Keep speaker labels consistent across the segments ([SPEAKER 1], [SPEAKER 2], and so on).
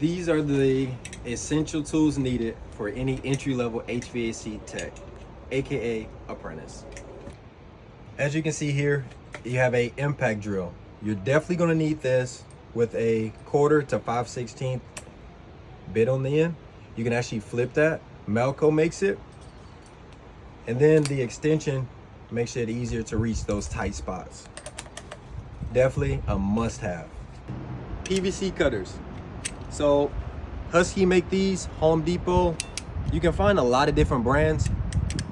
[SPEAKER 1] These are the essential tools needed for any entry-level HVAC tech, aka apprentice. As you can see here, you have a impact drill. You're definitely going to need this with a 1/4 to 5/16 bit on the end. You can actually flip that. Melco makes it. And then the extension makes it easier to reach those tight spots. Definitely a must-have. PVC cutters. So Husky make these, Home Depot. You can find a lot of different brands.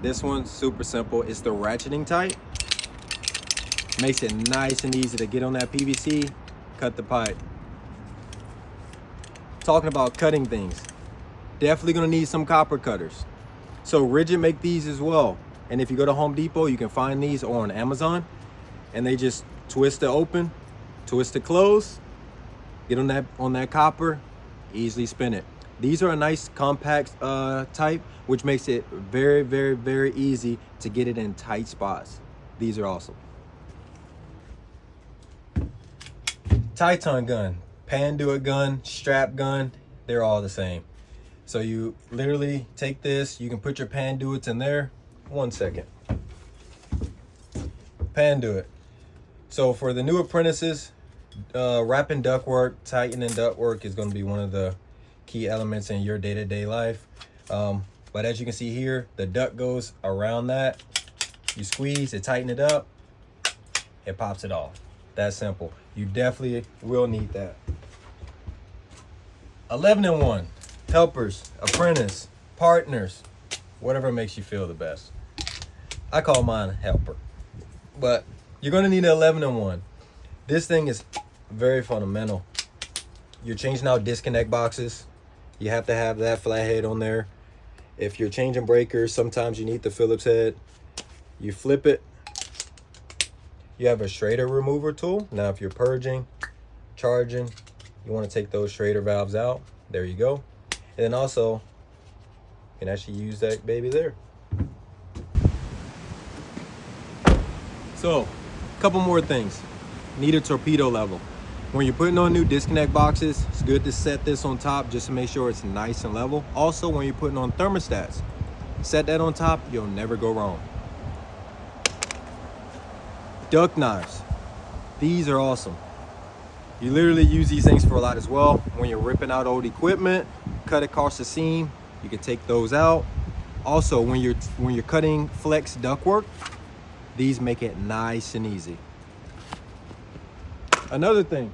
[SPEAKER 1] This one's super simple. It's the ratcheting type. Makes it nice and easy to get on that PVC, cut the pipe. Talking about cutting things, definitely gonna need some copper cutters. So Rigid make these as well. And if you go to Home Depot, you can find these or on Amazon. And they just twist it open, twist it close, get on that copper, easily spin it. These are a nice compact type, which makes it very, very, very easy to get it in tight spots. These are awesome. Titan gun, Panduit gun, strap gun, they're all the same. So you literally take this, you can put your Panduits in there. 1 second. Panduit. So for the new apprentices, wrapping ductwork, tightening ductwork is going to be one of the key elements in your day-to-day life. But as you can see here, the duct goes around that. You squeeze it, tighten it up, it pops it off. That simple. You definitely will need that. 11-in-1, helpers, apprentice, partners, whatever makes you feel the best. I call mine helper, but you're gonna need an 11-in-1. This thing is very fundamental. You're changing out disconnect boxes. You have to have that flathead on there. If you're changing breakers, sometimes you need the Phillips head. You flip it. You have a Schrader remover tool. Now, if you're purging, charging, you want to take those Schrader valves out. There you go. And then also, you can actually use that baby there. So, a couple more things. Need a torpedo level. When you're putting on new disconnect boxes, it's good to set this on top just to make sure it's nice and level. Also, when you're putting on thermostats, set that on top, you'll never go wrong. Duct knives. These are awesome. You literally use these things for a lot as well. When you're ripping out old equipment, cut across the seam, you can take those out. Also, when you're cutting flex ductwork, these make it nice and easy. Another thing,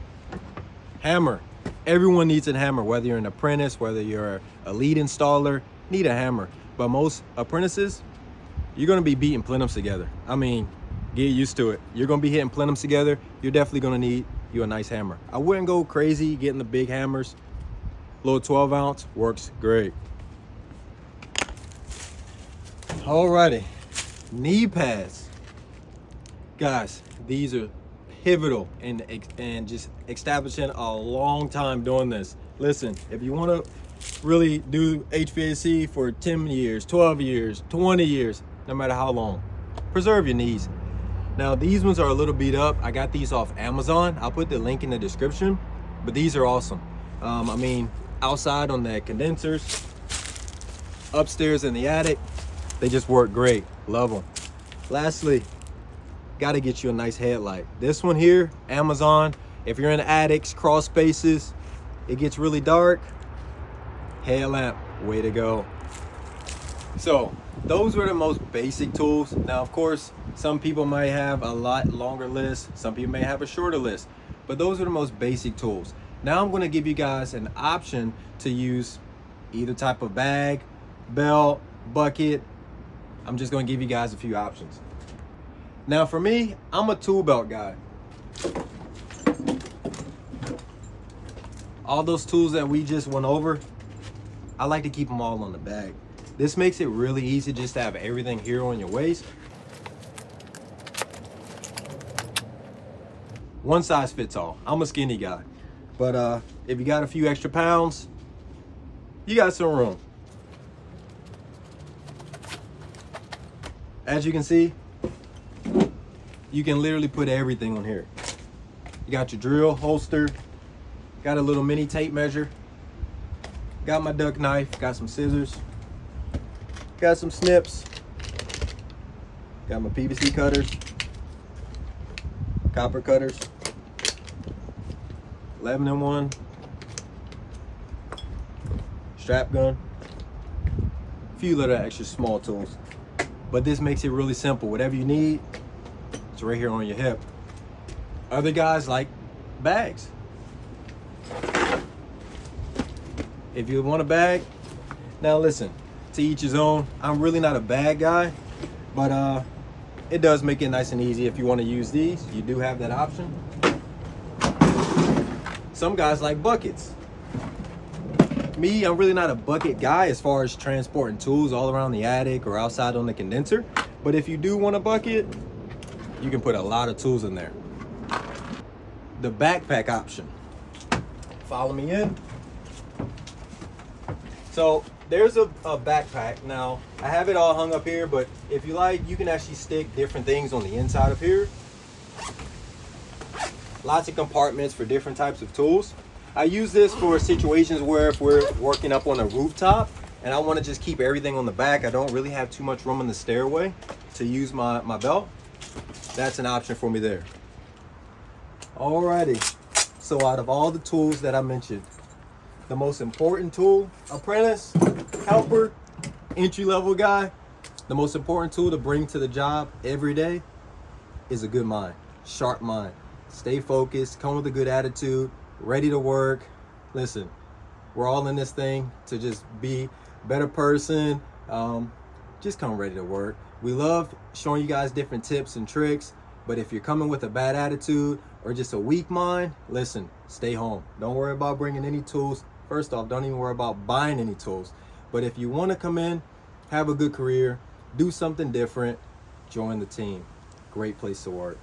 [SPEAKER 1] hammer. Everyone needs a hammer, whether you're an apprentice, whether you're a lead installer, need a hammer. But most apprentices, you're gonna be beating plenums together. I mean, get used to it. You're gonna be hitting plenums together. You're definitely gonna need you a nice hammer. I wouldn't go crazy getting the big hammers. Little 12-ounce works great. Alrighty, knee pads. Guys, these are pivotal in just establishing a long time doing this. Listen, if you want to really do HVAC for 10 years, 12 years, 20 years, no matter how long, preserve your knees. Now, these ones are a little beat up. I got these off Amazon. I'll put the link in the description, but these are awesome. I mean, outside on the condensers, upstairs in the attic, they just work great. Love them. Lastly, got to get you a nice headlight. This one here, Amazon. If you're in attics, crawl spaces, it gets really dark, headlamp, way to go. So those were the most basic tools. Now, of course, some people might have a lot longer list. Some people may have a shorter list, but those are the most basic tools. Now I'm going to give you guys an option to use either type of bag, belt, bucket. I'm just going to give you guys a few options. Now for me, I'm a tool belt guy. All those tools that we just went over, I like to keep them all on the bag. This makes it really easy just to have everything here on your waist. One size fits all. I'm a skinny guy. But if you got a few extra pounds, you got some room. As you can see, you can literally put everything on here. You got your drill holster, got a little mini tape measure. Got my duck knife, got some scissors, got some snips, got my PVC cutters, copper cutters, 11-in-1, strap gun, a few little extra small tools. But this makes it really simple. Whatever you need, it's right here on your hip. Other guys like bags. If you want a bag, now listen, to each his own. I'm really not a bag guy, but it does make it nice and easy. If you want to use these, you do have that option. Some guys like buckets. Me, I'm really not a bucket guy as far as transporting tools all around the attic or outside on the condenser. But if you do want a bucket, you can put a lot of tools in there. The backpack option. Follow me in. So there's a backpack. Now, I have it all hung up here, but if you like, you can actually stick different things on the inside of here. Lots of compartments for different types of tools. I use this for situations where if we're working up on a rooftop and I want to just keep everything on the back, I don't really have too much room in the stairway to use my belt. That's an option for me there. Alrighty, so out of all the tools that I mentioned, the most important tool, apprentice, helper, entry-level guy, the most important tool to bring to the job every day is a good mind, sharp mind. Stay focused, come with a good attitude, ready to work. Listen, we're all in this thing to just be a better person. Just come ready to work. We love showing you guys different tips and tricks, but if you're coming with a bad attitude or just a weak mind, listen, stay home. Don't worry about bringing any tools. First off, don't even worry about buying any tools. But if you want to come in, have a good career, do something different, join the team. Great place to work.